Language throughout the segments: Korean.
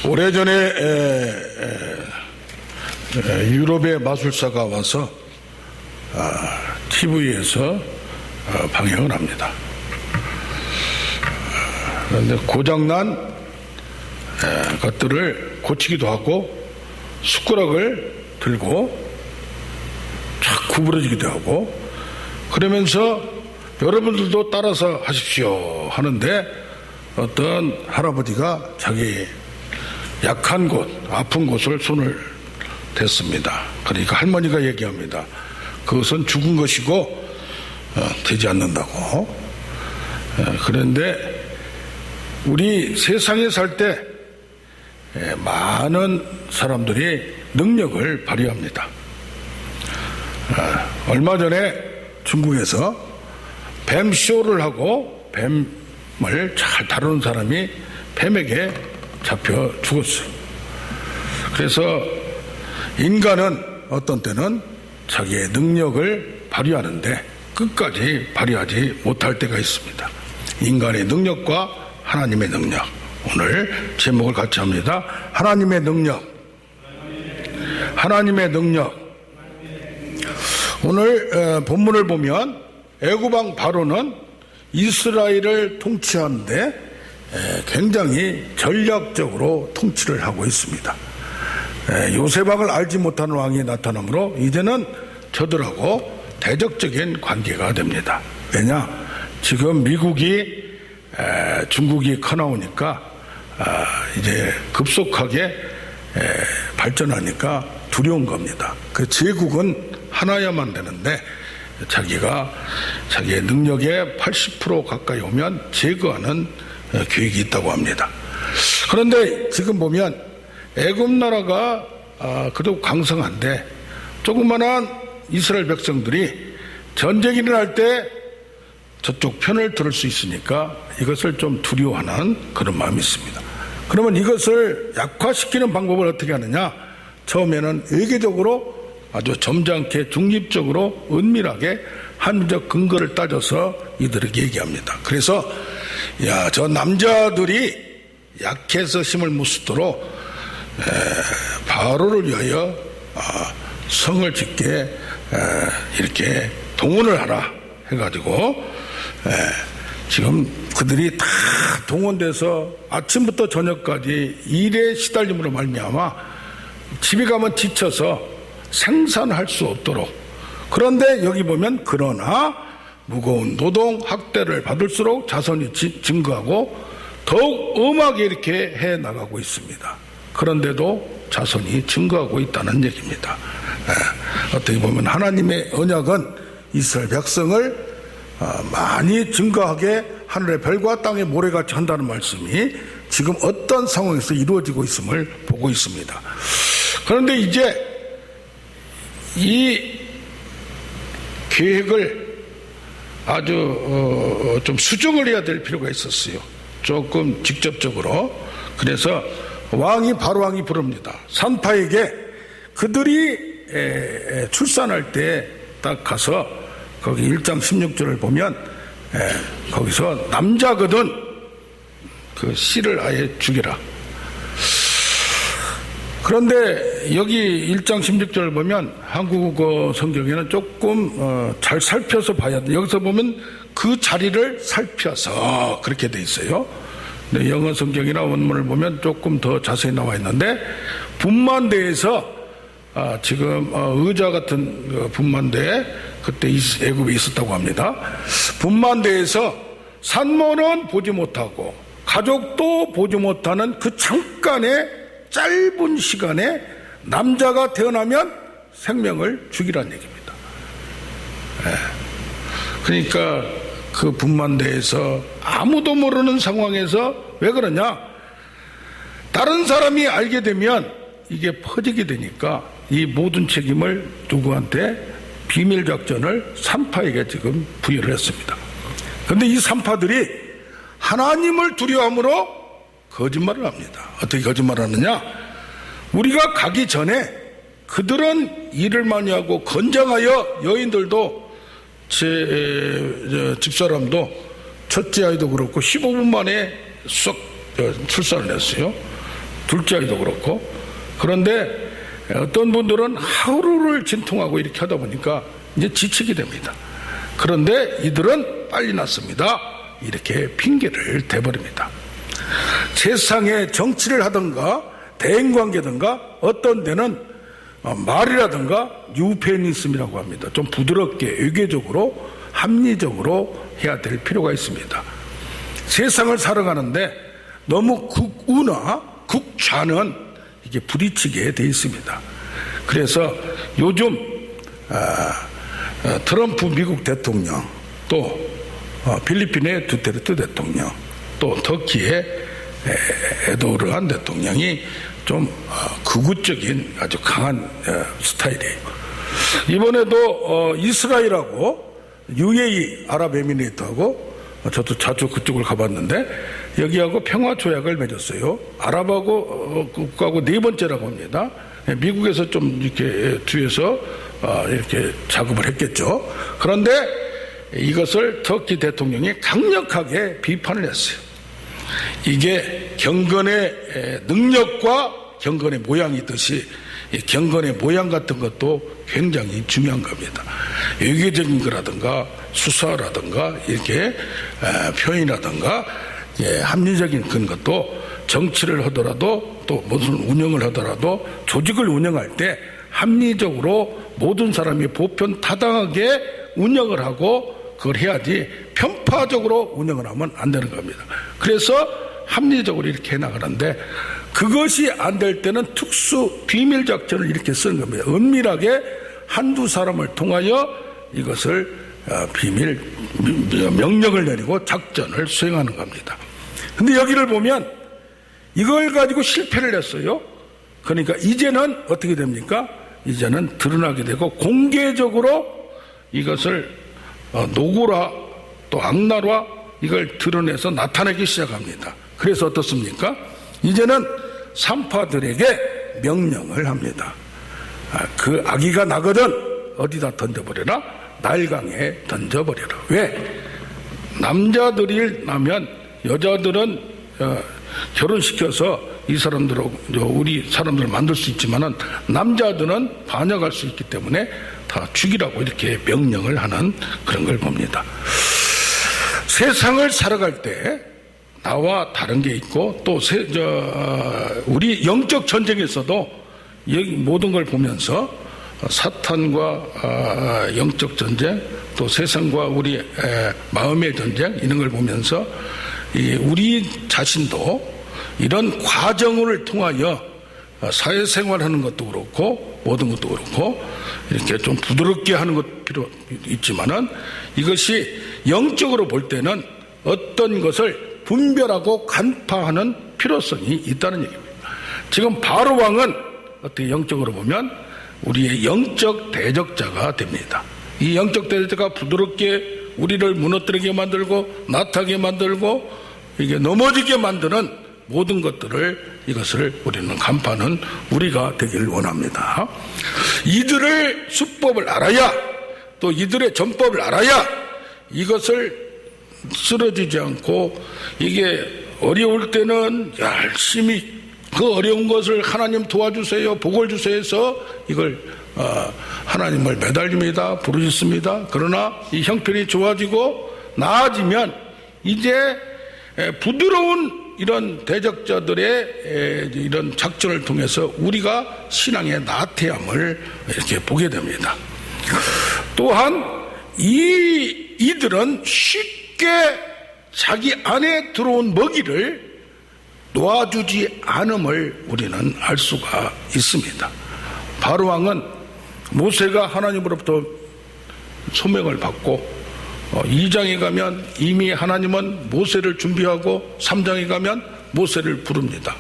오래전에 유럽의 마술사가 와서 TV에서 방영을 합니다. 그런데 고장난 것들을 고치기도 하고 숟가락을 들고 쫙 구부러지기도 하고 그러면서 여러분들도 따라서 하십시오 하는데 어떤 할아버지가 자기 약한 곳, 아픈 곳을 손을 댔습니다. 그러니까 할머니가 얘기합니다. 그것은 죽은 것이고 되지 않는다고. 그런데 우리 세상에 살 때 많은 사람들이 능력을 발휘합니다. 얼마 전에 중국에서 뱀쇼를 하고 뱀을 잘 다루는 사람이 뱀에게 잡혀 죽었어요. 그래서 인간은 어떤 때는 자기의 능력을 발휘하는데 끝까지 발휘하지 못할 때가 있습니다. 인간의 능력과 하나님의 능력. 오늘 제목을 같이 합니다. 하나님의 능력. 하나님의 능력. 오늘 본문을 보면 애굽왕 바로는 이스라엘을 통치하는데 굉장히 전략적으로 통치를 하고 있습니다. 요셉왕을 알지 못하는 왕이 나타나므로 이제는 저들하고 대적적인 관계가 됩니다. 왜냐? 지금 미국이 중국이 커나오니까 이제 급속하게 발전하니까 두려운 겁니다. 그 제국은 하나야만 되는데 자기가 자기의 능력의 80% 가까이 오면 제거하는 계획이 있다고 합니다. 그런데 지금 보면 애굽 나라가 그래도 강성한데 조그만한 이스라엘 백성들이 전쟁이 일어날 때 저쪽 편을 들을 수 있으니까 이것을 좀 두려워하는 그런 마음이 있습니다. 그러면 이것을 약화시키는 방법을 어떻게 하느냐? 처음에는 외교적으로 아주 점잖게 중립적으로 은밀하게 한민족 근거를 따져서 이들에게 얘기합니다. 그래서 저 남자들이 약해서 힘을 못 쓰도록 바로를 위하여 성을 짓게 이렇게 동원을 하라 해가지고 지금 그들이 다 동원돼서 아침부터 저녁까지 일에 시달림으로 말미암아 집에 가면 지쳐서 생산할 수 없도록. 그런데 여기 보면 그러나 무거운 노동 학대를 받을수록 자손이 증거하고 더욱 엄하게 이렇게 해 나가고 있습니다. 그런데도 자손이 증거하고 있다는 얘기입니다. 어떻게 보면 하나님의 언약은 이스라엘 백성을 많이 증거하게 하늘의 별과 땅의 모래같이 한다는 말씀이 지금 어떤 상황에서 이루어지고 있음을 보고 있습니다. 그런데 이제 이 계획을 아주 좀 수정을 해야 될 필요가 있었어요. 조금 직접적으로. 그래서 바로 왕이 부릅니다. 산파에게 그들이 출산할 때 딱 가서 거기 1장 16절을 보면 거기서 남자거든 그 씨를 아예 죽여라. 그런데 여기 1장 16절을 보면 한국어 성경에는 조금 잘 살펴서 봐야 돼. 여기서 보면 그 자리를 살펴서 그렇게 돼 있어요. 근데 영어 성경이나 원문을 보면 조금 더 자세히 나와 있는데 분만대에서 지금 의자 같은 분만대 그때 애굽에 있었다고 합니다. 분만대에서 산모는 보지 못하고 가족도 보지 못하는 그 잠깐의 짧은 시간에 남자가 태어나면 생명을 죽이라는 얘기입니다. 그러니까 그 분만대에서 아무도 모르는 상황에서 왜 그러냐? 다른 사람이 알게 되면 이게 퍼지게 되니까 이 모든 책임을 누구한테 비밀작전을 산파에게 지금 부여를 했습니다. 그런데 이 산파들이 하나님을 두려워함으로 거짓말을 합니다. 어떻게 거짓말을 하느냐? 우리가 가기 전에 그들은 일을 많이 하고 건장하여 여인들도 제 집사람도 첫째 아이도 그렇고 15분 만에 쏙 출산을 했어요. 둘째 아이도 그렇고. 그런데 어떤 분들은 하루를 진통하고 이렇게 하다 보니까 이제 지치게 됩니다. 그런데 이들은 빨리 낫습니다. 이렇게 핑계를 대버립니다. 세상에 정치를 하든가 대인관계든가 어떤 데는 말이라든가 유페미니즘이라고 합니다. 좀 부드럽게 외교적으로 합리적으로 해야 될 필요가 있습니다. 세상을 살아가는데 너무 극우나 극좌는 이게 부딪히게 돼 있습니다. 그래서 요즘 트럼프 미국 대통령, 또 필리핀의 두테르테 대통령, 또 터키의 에르도안 대통령이 좀 극우적인 아주 강한 스타일이에요. 이번에도 이스라엘하고 UAE 아랍에미리트하고 저도 자주 그쪽을 가봤는데 여기하고 평화조약을 맺었어요. 아랍하고 국가하고 네 번째라고 합니다. 미국에서 좀 이렇게 뒤에서 이렇게 작업을 했겠죠. 그런데 이것을 터키 대통령이 강력하게 비판을 했어요. 이게 경건의 능력과 경건의 모양이 있듯이 경건의 모양 같은 것도 굉장히 중요한 겁니다. 외교적인 거라든가 수사라든가 이렇게 표현이라든가 합리적인 그런 것도 정치를 하더라도 또 무슨 운영을 하더라도 조직을 운영할 때 합리적으로 모든 사람이 보편 타당하게 운영을 하고 그걸 해야지 편파적으로 운영을 하면 안 되는 겁니다. 그래서 합리적으로 이렇게 해나가는데 그것이 안 될 때는 특수 비밀 작전을 이렇게 쓰는 겁니다. 은밀하게 한두 사람을 통하여 이것을 비밀 명령을 내리고 작전을 수행하는 겁니다. 근데 여기를 보면 이걸 가지고 실패를 했어요. 그러니까 이제는 어떻게 됩니까? 이제는 드러나게 되고 공개적으로 이것을 노고라 또 악랄화 이걸 드러내서 나타내기 시작합니다. 그래서 어떻습니까? 이제는 산파들에게 명령을 합니다. 그 아기가 나거든 어디다 던져버려라? 나일강에 던져버려라. 왜? 남자들이 나면 여자들은 결혼시켜서 이 사람들하고 우리 사람들을 만들 수 있지만은 남자들은 반역할 수 있기 때문에 다 죽이라고 이렇게 명령을 하는 그런 걸 봅니다. 세상을 살아갈 때 나와 다른 게 있고 또 우리 영적 전쟁에서도 여기 모든 걸 보면서 사탄과 영적 전쟁 또 세상과 우리 마음의 전쟁 이런 걸 보면서 우리 자신도 이런 과정을 통하여 사회생활하는 것도 그렇고 모든 것도 그렇고 이렇게 좀 부드럽게 하는 것 필요 있지만은 이것이 영적으로 볼 때는 어떤 것을 분별하고 간파하는 필요성이 있다는 얘기입니다. 지금 바로 왕은 어떻게 영적으로 보면 우리의 영적 대적자가 됩니다. 이 영적 대적자가 부드럽게 우리를 무너뜨리게 만들고 나타나게 만들고 이게 넘어지게 만드는 모든 것들을 이것을 우리는 간파하는 우리가 되길 원합니다. 이들의 수법을 알아야 또 이들의 전법을 알아야 이것을 쓰러지지 않고 이게 어려울 때는 열심히 그 어려운 것을 하나님 도와주세요 복을 주세요 해서 이걸 하나님을 매달립니다 부르짖습니다. 그러나 이 형편이 좋아지고 나아지면 이제 부드러운 이런 대적자들의 이런 작전을 통해서 우리가 신앙의 나태함을 이렇게 보게 됩니다. 또한 이들은 쉽게 자기 안에 들어온 먹이를 놓아주지 않음을 우리는 알 수가 있습니다. 바로왕은 모세가 하나님으로부터 소명을 받고 2장에 가면 이미 하나님은 모세를 준비하고 3장에 가면 모세를 부릅니다.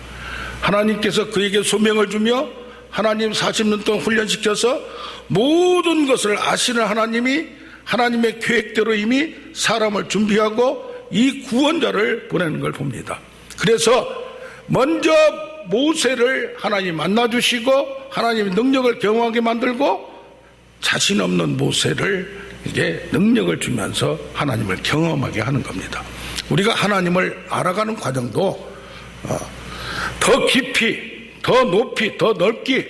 하나님께서 그에게 소명을 주며 하나님 40년 동안 훈련시켜서 모든 것을 아시는 하나님이 하나님의 계획대로 이미 사람을 준비하고 이 구원자를 보내는 걸 봅니다. 그래서 먼저 모세를 하나님 만나주시고 하나님의 능력을 경험하게 만들고 자신 없는 모세를 이게 능력을 주면서 하나님을 경험하게 하는 겁니다. 우리가 하나님을 알아가는 과정도 더 깊이, 더 높이, 더 넓기,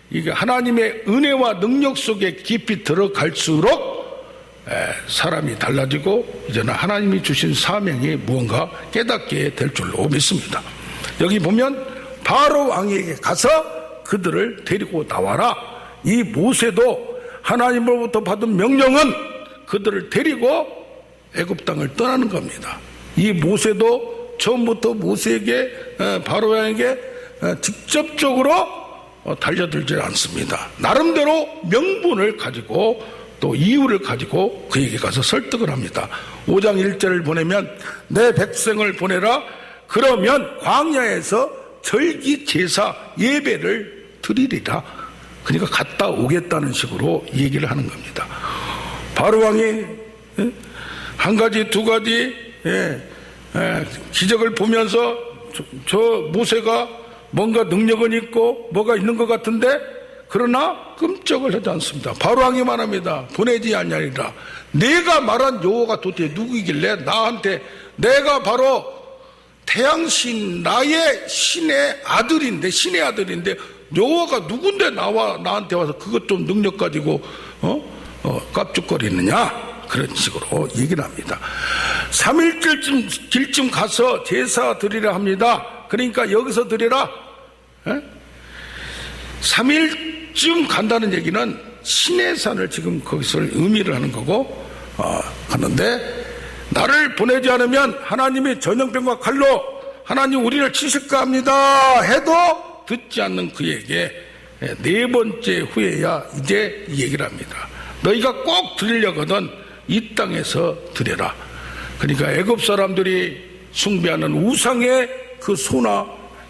이게 하나님의 은혜와 능력 속에 깊이 들어갈수록 사람이 달라지고 이제는 하나님이 주신 사명이 무언가 깨닫게 될 줄로 믿습니다. 여기 보면 바로 왕에게 가서 그들을 데리고 나와라. 이 모세도 하나님으로부터 받은 명령은 그들을 데리고 애굽 땅을 떠나는 겁니다. 이 모세도 처음부터 모세에게 바로 왕에게 직접적으로 달려들지 않습니다. 나름대로 명분을 가지고 또 이유를 가지고 그에게 가서 설득을 합니다. 5장 1절을 보내면 내 백성을 보내라. 그러면 광야에서 절기 제사 예배를 드리리라. 그러니까 갔다 오겠다는 식으로 얘기를 하는 겁니다. 바로 왕이 한 가지 두 가지 기적을 보면서 저 모세가 뭔가 능력은 있고 뭐가 있는 것 같은데 그러나 끔찍을 하지 않습니다. 바로 왕이 말합니다. 보내지 아니하리라. 내가 말한 여호와가 도대체 누구이길래 나한테, 내가 바로 태양신 나의 신의 아들인데 여호와가 누군데 나한테 와서 그것 좀 능력 가지고 깝죽거리느냐, 그런 식으로 얘기를 합니다. 3일길쯤 가서 제사 드리라 합니다. 그러니까 여기서 드리라. 3일쯤 간다는 얘기는 신의 산을 지금 거기서 의미를 하는 거고, 하는데 나를 보내지 않으면 하나님이 전염병과 칼로 하나님 우리를 치실까 합니다 해도 듣지 않는 그에게 네 번째 후에야 이제 이 얘기를 합니다. 너희가 꼭 드리려거든 이 땅에서 드려라. 그러니까 애굽 사람들이 숭배하는 우상의 그 소나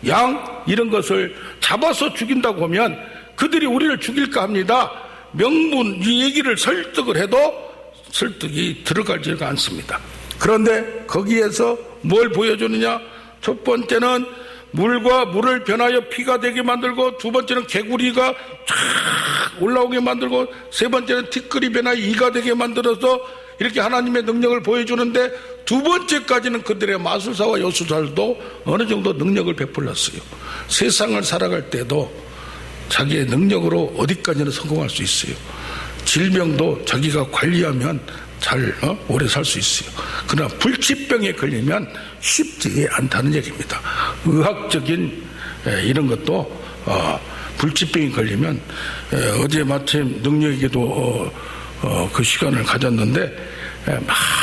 양 이런 것을 잡아서 죽인다고 하면 그들이 우리를 죽일까 합니다. 명분 이 얘기를 설득을 해도 설득이 들어가지가 않습니다. 그런데 거기에서 뭘 보여주느냐? 첫 번째는 물과 물을 변하여 피가 되게 만들고, 두 번째는 개구리가 쫙 올라오게 만들고, 세 번째는 티끌이 변하여 이가 되게 만들어서 이렇게 하나님의 능력을 보여주는데, 두 번째까지는 그들의 마술사와 여수사들도 어느 정도 능력을 베풀었어요. 세상을 살아갈 때도 자기의 능력으로 어디까지나 성공할 수 있어요. 질병도 자기가 관리하면 잘 오래 살 수 있어요. 그러나 불치병에 걸리면 쉽지 않다는 얘기입니다. 의학적인 이런 것도 불치병에 걸리면 어제 마침 능력에게도 그 시간을 가졌는데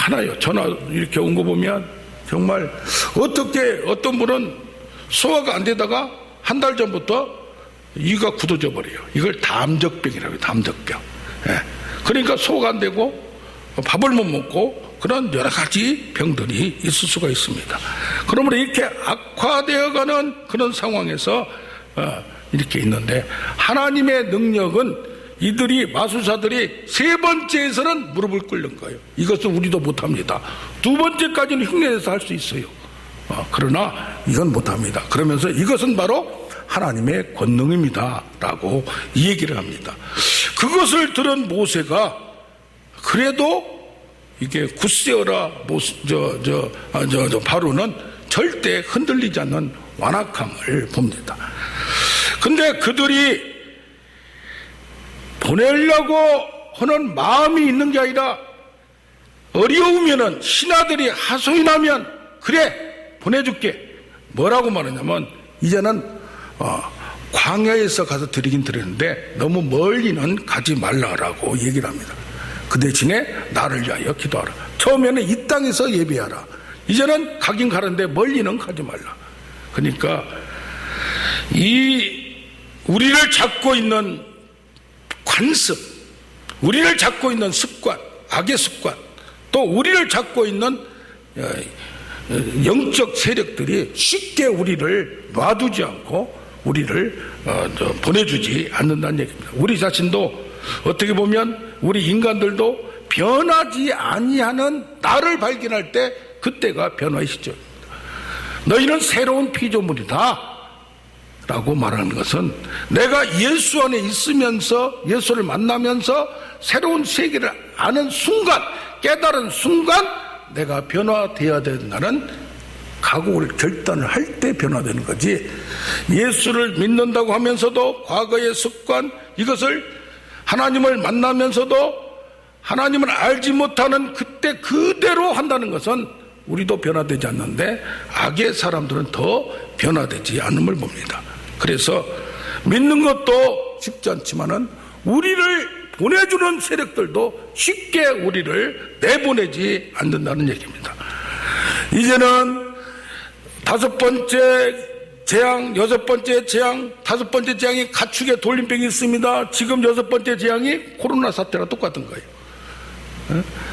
많아요. 전화 이렇게 온 거 보면 정말 어떻게 어떤 분은 소화가 안 되다가 한 달 전부터 이가 굳어져 버려요. 이걸 담적병이라고 해요. 담적병. 그러니까 소화가 안 되고 밥을 못 먹고 그런 여러 가지 병들이 있을 수가 있습니다. 그러므로 이렇게 악화되어가는 그런 상황에서 이렇게 있는데, 하나님의 능력은 이들이 마술사들이 세 번째에서는 무릎을 꿇는 거예요. 이것은 우리도 못합니다. 두 번째까지는 흉내내서 할 수 있어요. 그러나 이건 못합니다. 그러면서 이것은 바로 하나님의 권능입니다 라고 이 얘기를 합니다. 그것을 들은 모세가 그래도 이게 굳세어라 바로는 절대 흔들리지 않는 완악함을 봅니다. 근데 그들이 보내려고 하는 마음이 있는 게 아니라 어려우면은 신하들이 하소연하면 그래 보내줄게 뭐라고 말하냐면, 이제는 광야에서 가서 드리긴 드리는데 너무 멀리는 가지 말라라고 얘기를 합니다. 그 대신에 나를 위하여 기도하라. 처음에는 이 땅에서 예배하라. 이제는 가긴 가는데 멀리는 가지 말라. 그러니까 이 우리를 잡고 있는 관습, 우리를 잡고 있는 습관, 악의 습관, 또 우리를 잡고 있는 영적 세력들이 쉽게 우리를 놔두지 않고 우리를 보내주지 않는다는 얘기입니다. 우리 자신도 어떻게 보면 우리 인간들도 변하지 아니하는 나를 발견할 때 그때가 변화의 시점입니다. 너희는 새로운 피조물이다 라고 말하는 것은 내가 예수 안에 있으면서 예수를 만나면서 새로운 세계를 아는 순간, 깨달은 순간 내가 변화되어야 된다는 각오를 결단을 할 때 변화되는 거지, 예수를 믿는다고 하면서도 과거의 습관, 이것을 하나님을 만나면서도 하나님을 알지 못하는 그때 그대로 한다는 것은 우리도 변화되지 않는데 악의 사람들은 더 변화되지 않음을 봅니다. 그래서 믿는 것도 쉽지 않지만은 우리를 보내주는 세력들도 쉽게 우리를 내보내지 않는다는 얘기입니다. 이제는 5번째 재앙, 6번째 재앙, 5번째 재앙이 가축의 돌림병이 있습니다. 지금 6번째 재앙이 코로나 사태랑 똑같은 거예요.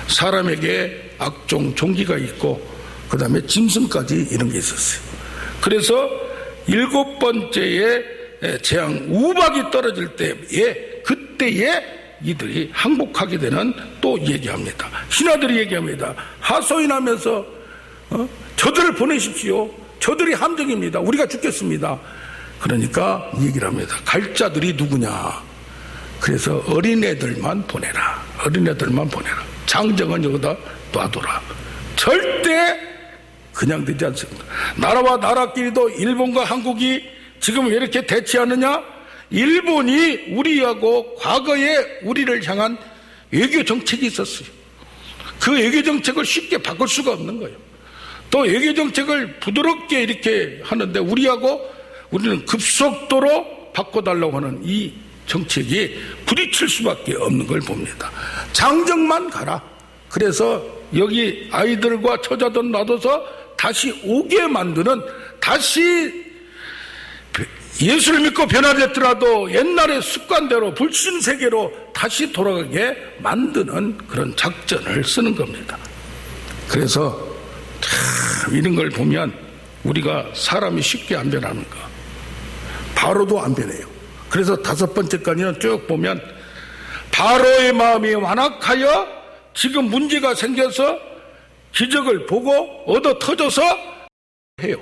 사람에게 악종, 종기가 있고 그 다음에 짐승까지 이런 게 있었어요. 그래서 7번째의 재앙, 우박이 떨어질 때에, 그때에 이들이 항복하게 되는 또 얘기합니다. 신하들이 얘기합니다. 하소연하면서 저들을 보내십시오. 저들이 함정입니다. 우리가 죽겠습니다. 그러니까 얘기를 합니다. 갈 자들이 누구냐. 그래서 어린애들만 보내라. 어린애들만 보내라. 장정은 여기다 놔둬라. 절대 그냥 되지 않습니다. 나라와 나라끼리도 일본과 한국이 지금 왜 이렇게 대치하느냐? 일본이 우리하고 과거에 우리를 향한 외교 정책이 있었어요. 그 외교 정책을 쉽게 바꿀 수가 없는 거예요. 또 외교 정책을 부드럽게 이렇게 하는데 우리는 급속도로 바꿔달라고 하는 이 정책이 부딪힐 수밖에 없는 걸 봅니다. 장정만 가라. 그래서 여기 아이들과 처자들 놔둬서 다시 오게 만드는, 다시 예수를 믿고 변화됐더라도 옛날의 습관대로 불신세계로 다시 돌아가게 만드는 그런 작전을 쓰는 겁니다. 그래서 참 이런 걸 보면 우리가 사람이 쉽게 안 변하는 거, 바로도 안 변해요. 그래서 5번째까지는 쭉 보면 바로의 마음이 완악하여 지금 문제가 생겨서 기적을 보고 얻어 터져서 해요.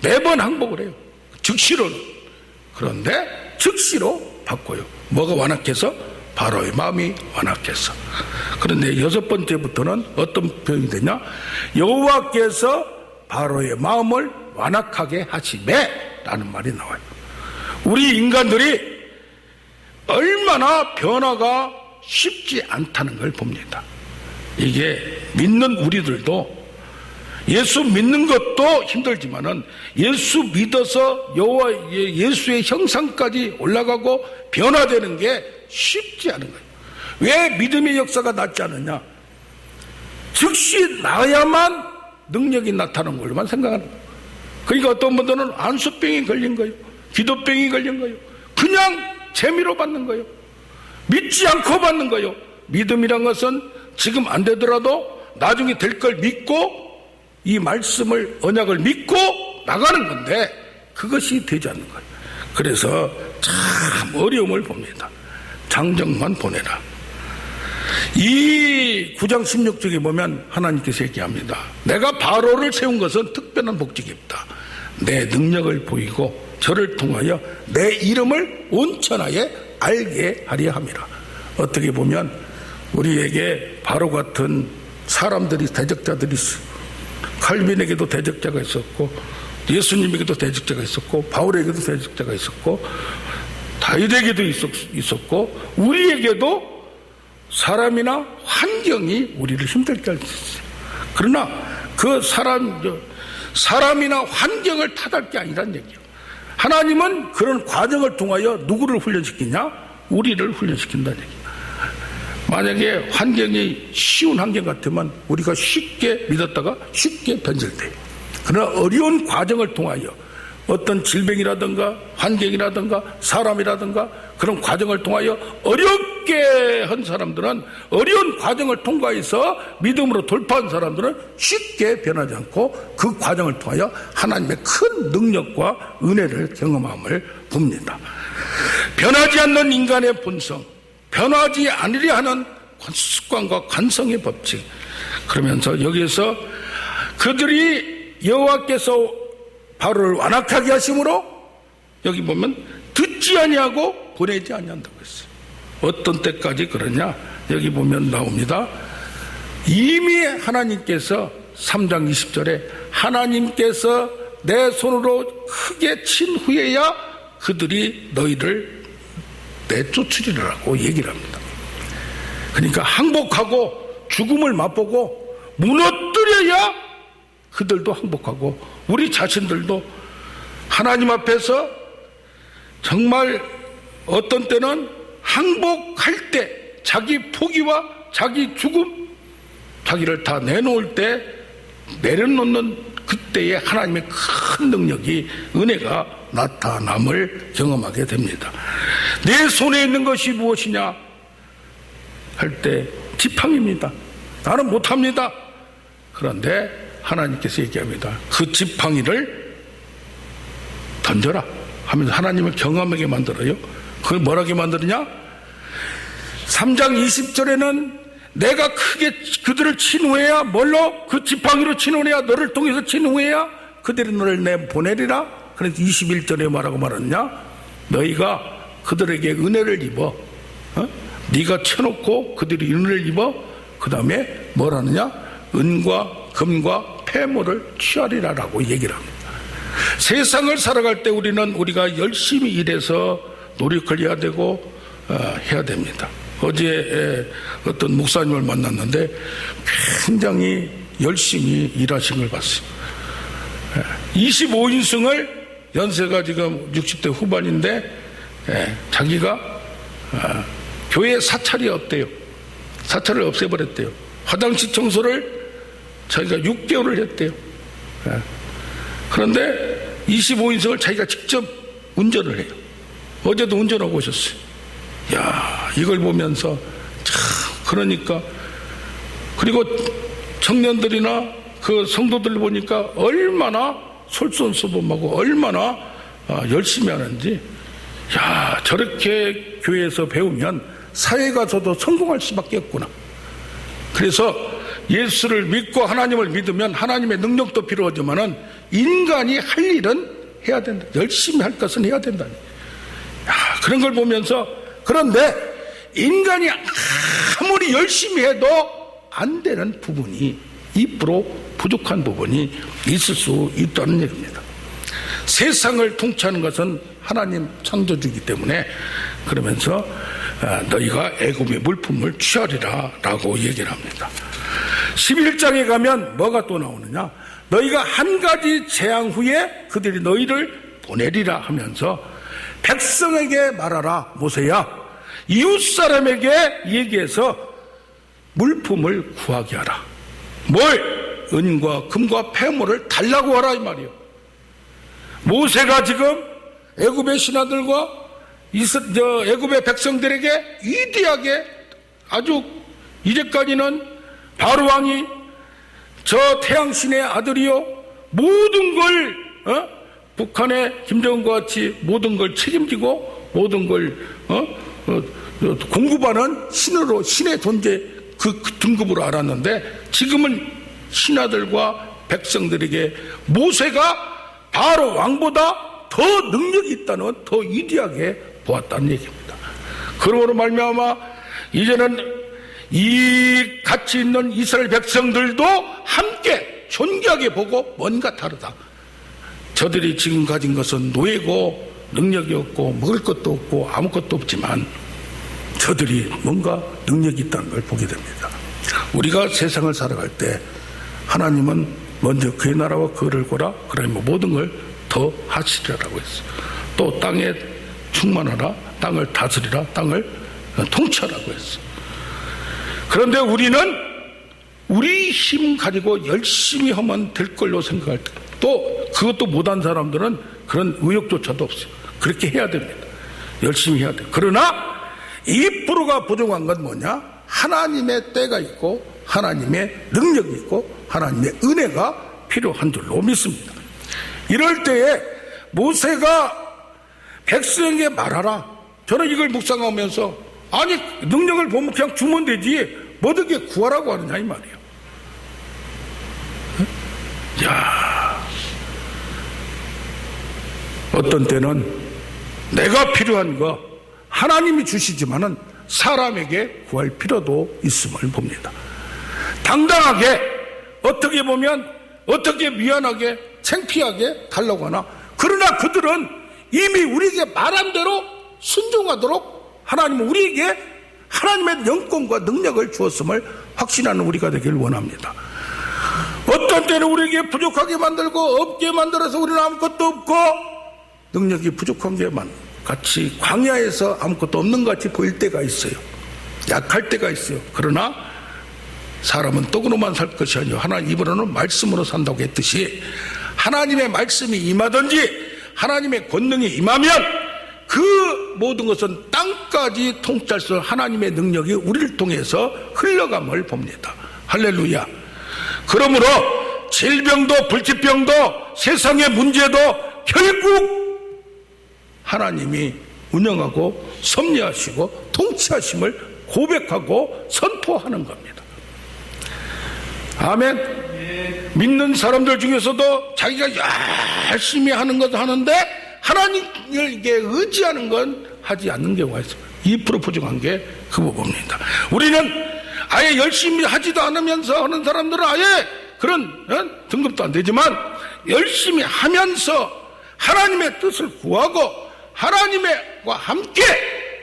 매번 항복을 해요. 즉시로는. 그런데 즉시로 바꿔요. 뭐가 완악해서? 바로의 마음이 완악해서. 그런데 6번째부터는 어떤 표현이 되냐? 여호와께서 바로의 마음을 완악하게 하시매 라는 말이 나와요. 우리 인간들이 얼마나 변화가 쉽지 않다는 걸 봅니다. 이게 믿는 우리들도 예수 믿는 것도 힘들지만은 예수 믿어서 여호와 예수의 형상까지 올라가고 변화되는 게 쉽지 않은 거예요. 왜 믿음의 역사가 낫지 않느냐? 즉시 나야만 능력이 나타나는 걸로만 생각하는 거예요. 그러니까 어떤 분들은 안수병이 걸린 거예요. 기도병이 걸린 거예요. 그냥 재미로 받는 거예요. 믿지 않고 받는 거예요. 믿음이란 것은 지금 안 되더라도 나중에 될 걸 믿고 이 말씀을, 언약을 믿고 나가는 건데 그것이 되지 않는 거예요. 그래서 참 어려움을 봅니다. 장정만 보내라. 이 9장 16절에 보면 하나님께서 얘기합니다. 내가 바로를 세운 것은 특별한 목적이 없다. 내 능력을 보이고 저를 통하여 내 이름을 온 천하에 알게 하려 함이라. 어떻게 보면 우리에게 바로 같은 사람들이, 대적자들이 있어요. 칼빈에게도 대적자가 있었고 예수님에게도 대적자가 있었고 바울에게도 대적자가 있었고 다윗에게도 있었고 우리에게도 사람이나 환경이 우리를 힘들게 할 수 있어요. 그러나 그 사람이나 환경을 탓할 게 아니란 얘기예요. 하나님은 그런 과정을 통하여 누구를 훈련시키냐? 우리를 훈련시킨다는 얘기예요. 만약에 환경이 쉬운 환경 같으면 우리가 쉽게 믿었다가 쉽게 변질돼요. 그러나 어려운 과정을 통하여 어떤 질병이라든가 환경이라든가 사람이라든가 그런 과정을 통하여 어렵게 한 사람들은, 어려운 과정을 통과해서 믿음으로 돌파한 사람들은 쉽게 변하지 않고 그 과정을 통하여 하나님의 큰 능력과 은혜를 경험함을 봅니다. 변하지 않는 인간의 본성, 변하지 않으려 하는 습관과 관성의 법칙. 그러면서 여기에서 그들이 여호와께서 바로를 완악하게 하심으로 여기 보면 듣지 아니하고 보내지 아니한다고 했어요. 어떤 때까지 그러냐? 여기 보면 나옵니다. 이미 하나님께서 3장 20절에 하나님께서 내 손으로 크게 친 후에야 그들이 너희를 내쫓으리라고 얘기를 합니다. 그러니까 항복하고 죽음을 맛보고 무너뜨려야 그들도 항복하고 우리 자신들도 하나님 앞에서 정말 어떤 때는 항복할 때 자기 포기와 자기 죽음, 자기를 다 내놓을 때 내려놓는 그때에 하나님의 큰 능력이, 은혜가 나타남을 경험하게 됩니다. 내 손에 있는 것이 무엇이냐 할 때 지팡이입니다. 나는 못합니다. 그런데 하나님께서 얘기합니다. 그 지팡이를 던져라 하면서 하나님을 경험하게 만들어요. 그걸 뭐라게 만드느냐? 3장 20절에는 내가 크게 그들을 친 후에야, 뭘로? 그 지팡이로 친 후에야, 너를 통해서 친 후에야 그들이 너를 내보내리라. 그래서 21절에 뭐라고 말하느냐? 너희가 그들에게 은혜를 입어, 네가 쳐놓고 그들이 은혜를 입어, 그 다음에 뭘 하느냐? 은과 금과 폐물을 취하리라라고 얘기를 합니다. 세상을 살아갈 때 우리가 열심히 일해서 노력을 해야 되고 해야 됩니다. 어제 어떤 목사님을 만났는데 굉장히 열심히 일하신 걸 봤어요. 25인승을, 연세가 지금 60대 후반인데 자기가 교회 사찰이 없대요. 사찰을 없애버렸대요. 화장실 청소를 자기가 6개월을 했대요. 그런데 25인승을 자기가 직접 운전을 해요. 어제도 운전하고 오셨어요. 야, 이걸 보면서 참, 그러니까, 그리고 청년들이나 그 성도들 보니까 얼마나 솔선수범하고 얼마나 열심히 하는지, 야, 저렇게 교회에서 배우면 사회 가서도 성공할 수밖에 없구나. 그래서 예수를 믿고 하나님을 믿으면 하나님의 능력도 필요하지만은 인간이 할 일은 해야 된다. 열심히 할 것은 해야 된다. 야, 그런 걸 보면서, 그런데 인간이 아무리 열심히 해도 안 되는 부분이, 2% 부족한 부분이 있을 수 있다는 얘기입니다. 세상을 통치하는 것은 하나님 창조주이기 때문에, 그러면서 너희가 애굽의 물품을 취하리라 라고 얘기를 합니다. 11장에 가면 뭐가 또 나오느냐? 너희가 한 가지 재앙 후에 그들이 너희를 보내리라 하면서 백성에게 말하라. 모세야, 이웃사람에게 얘기해서 물품을 구하게 하라. 뭘? 은과 금과 폐물을 달라고 하라, 이 말이에요. 모세가 지금 애굽의 신하들과 애굽의 백성들에게 위대하게, 아주 이제까지는 바로 왕이 저 태양신의 아들이요, 모든 걸 북한의 김정은과 같이 모든 걸 책임지고 모든 걸 공급하는 신으로, 신의 존재 그 등급으로 알았는데, 지금은 신하들과 백성들에게 모세가 바로 왕보다 더 능력이 있다는, 더 위대하게 보았다는 얘기입니다. 그러므로 말미암아 이제는 이 같이 있는 이스라엘 백성들도 함께 존귀하게 보고 뭔가 다르다. 저들이 지금 가진 것은 노예고 능력이 없고 먹을 것도 없고 아무것도 없지만 저들이 뭔가 능력이 있다는 걸 보게 됩니다. 우리가 세상을 살아갈 때 하나님은 먼저 그의 나라와 그를 얼고라, 그러면 모든 걸 더 하시리라고 했어요. 또 땅에 충만하라, 땅을 다스리라, 땅을 통치하라고 했어요. 그런데 우리는 우리 힘 가지고 열심히 하면 될 걸로 생각할 때, 또 그것도 못한 사람들은 그런 의욕조차도 없어요. 그렇게 해야 됩니다. 열심히 해야 돼요. 그러나 2%가 부족한 건 뭐냐? 하나님의 때가 있고 하나님의 능력이 있고 하나님의 은혜가 필요한 줄로 믿습니다. 이럴 때에 모세가 백성에게 말하라. 저는 이걸 묵상하면서, 아니 능력을 보면 그냥 주면 되지 뭐 어떻게 구하라고 하느냐 이 말이에요. 야, 어떤 때는 내가 필요한 거 하나님이 주시지만은 사람에게 구할 필요도 있음을 봅니다. 당당하게 어떻게 보면 어떻게 미안하게 창피하게 달라고 하나? 그러나 그들은 이미 우리에게 말한 대로 순종하도록 하나님은 우리에게 하나님의 영권과 능력을 주었음을 확신하는 우리가 되길 원합니다. 어떤 때는 우리에게 부족하게 만들고 없게 만들어서 우리는 아무것도 없고 능력이 부족한 게만 같이 광야에서 아무것도 없는 것 같이 보일 때가 있어요. 약할 때가 있어요. 그러나 사람은 떡으로만 살 것이 아니요 하나님 입으로는 말씀으로 산다고 했듯이 하나님의 말씀이 임하든지 하나님의 권능이 임하면 그 모든 것은 땅까지 통치할 수 있는 하나님의 능력이 우리를 통해서 흘러감을 봅니다. 할렐루야. 그러므로 질병도 불치병도 세상의 문제도 결국 하나님이 운영하고 섭리하시고 통치하심을 고백하고 선포하는 겁니다. 아멘. 믿는 사람들 중에서도 자기가 열심히 하는 것도 하는데 하나님에게 의지하는 건 하지 않는 경우가 있어요. 2% 부족한 게 그 부분입니다. 우리는 아예 열심히 하지도 않으면서 하는 사람들은 아예 그런 등급도 안 되지만 열심히 하면서 하나님의 뜻을 구하고 하나님과 함께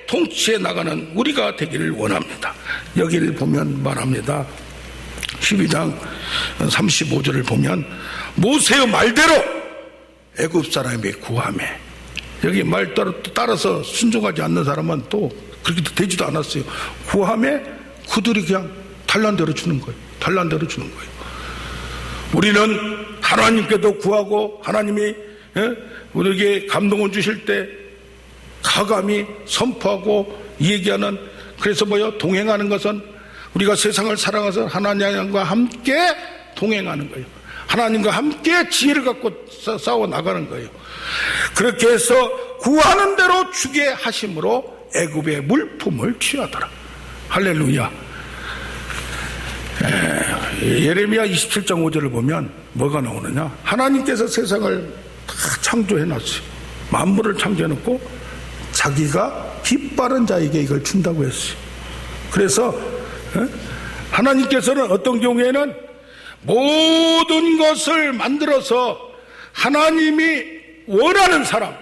통치해 나가는 우리가 되기를 원합니다. 여기를 보면 말합니다. 12장 35절을 보면 모세의 말대로 애굽 사람이 구하매, 여기 말 따라서 순종하지 않는 사람은 또 그렇게 되지도 않았어요. 구하매 그들이 그냥 달란대로 주는 거예요. 달란대로 주는 거예요. 우리는 하나님께도 구하고 하나님이 우리에게 감동을 주실 때 가감히 선포하고 얘기하는, 그래서 동행하는 것은 우리가 세상을 살아가서 하나님과 함께 동행하는 거예요. 하나님과 함께 지혜를 갖고 싸워 나가는 거예요. 그렇게 해서 구하는 대로 주게 하심으로 애굽의 물품을 취하더라. 할렐루야. 예레미야 27장 5절을 보면 뭐가 나오느냐? 하나님께서 세상을 다 창조해 놨어요. 만물을 창조해 놓고 자기가 빛바른 자에게 이걸 준다고 했어요. 그래서 하나님께서는 어떤 경우에는 모든 것을 만들어서 하나님이 원하는 사람,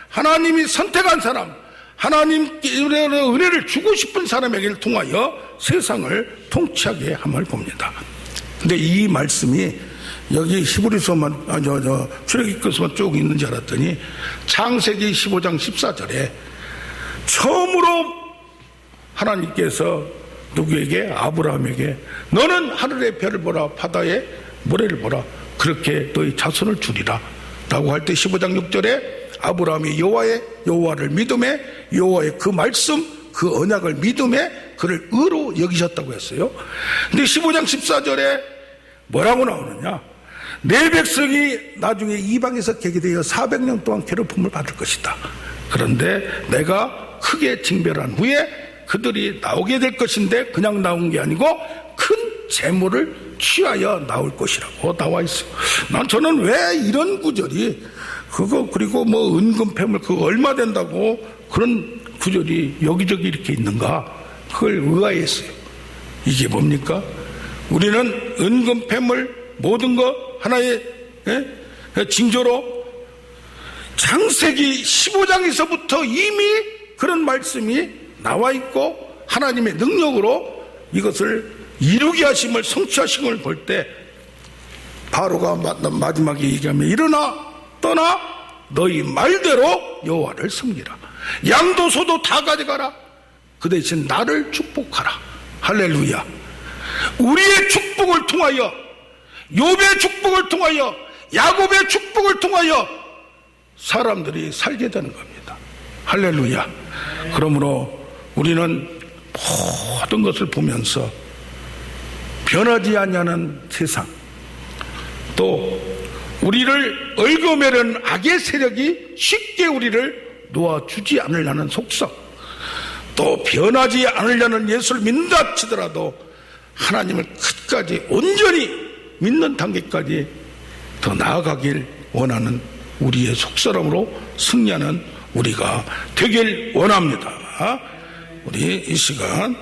하나님이 선택한 사람, 하나님께 은혜를 주고 싶은 사람에게 통하여 세상을 통치하게 함을 봅니다. 근데 이 말씀이 여기 히브리서만 출애굽기서만 쭉 있는 줄 알았더니 창세기 15장 14절에 처음으로 하나님께서 누구에게? 아브라함에게 너는 하늘의 별을 보라, 바다의 모래를 보라, 그렇게 너희 자손을 주리라 라고 할 때 15장 6절에 아브라함이 여호와를 믿음에, 여호와의 그 말씀, 그 언약을 믿음에 그를 의로 여기셨다고 했어요. 근데 15장 14절에 뭐라고 나오느냐? 내 백성이 나중에 이방에서 계기되어 400년 동안 괴롭힘을 받을 것이다. 그런데 내가 크게 징별한 후에 그들이 나오게 될 것인데 그냥 나온 게 아니고 큰 재물을 취하여 나올 것이라고 나와 있어요. 저는 왜 이런 구절이 그리고 은금 패물 얼마 된다고 그런 구절이 여기저기 이렇게 있는가, 그걸 의아했어요. 이게 뭡니까? 우리는 은금 패물 모든 거 하나의 징조로 창세기 15장에서부터 이미 그런 말씀이 나와 있고 하나님의 능력으로 이것을 이루게 하심을, 성취하심을 볼 때 바로가 마지막에 얘기하면 일어나 떠나 너희 말대로 여호와를 섬기라. 양도 소도 다 가져가라. 그 대신 나를 축복하라. 할렐루야. 우리의 축복을 통하여, 욥의 축복을 통하여, 야곱의 축복을 통하여 사람들이 살게 되는 겁니다. 할렐루야. 그러므로 우리는 모든 것을 보면서 변하지 아니하는 세상, 또 우리를 얽어매는 악의 세력이 쉽게 우리를 놓아주지 않으려는 속성, 또 변하지 않으려는 예수를 믿는다 치더라도 하나님을 끝까지 온전히 믿는 단계까지 더 나아가길 원하는 우리의 속사람으로 승리하는 우리가 되길 원합니다. 우리 이 시간